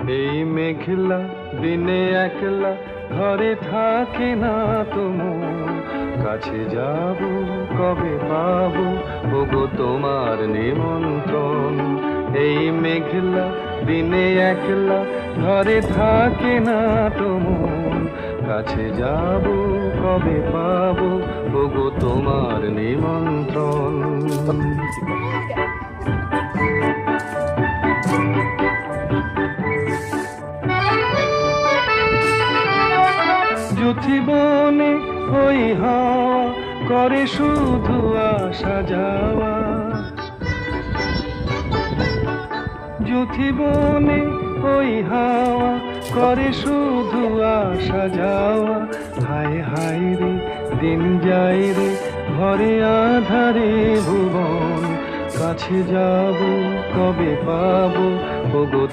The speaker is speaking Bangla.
এই মেঘলা দিনে একলা ঘরে থাকে না তোমার, কাছে যাব কবে পাবো ওগো তোমার নিমন্ত্রণ। এই মেঘলা দিনে একলা ঘরে থাকে না তোমার, কাছে যাব কবে পাবো ওগো তোমার নিমন্ত্রণ। যুথিবনে ওই হাওয়া করে শুধু আসা যাওয়া, যুথিবনে ওই হাওয়া করে শুধু আসা যাওয়া। হায় হায় রে দিন যায় রে ঘরে আধারে ভুবন, কাছে যাব কবে পাবো ওগো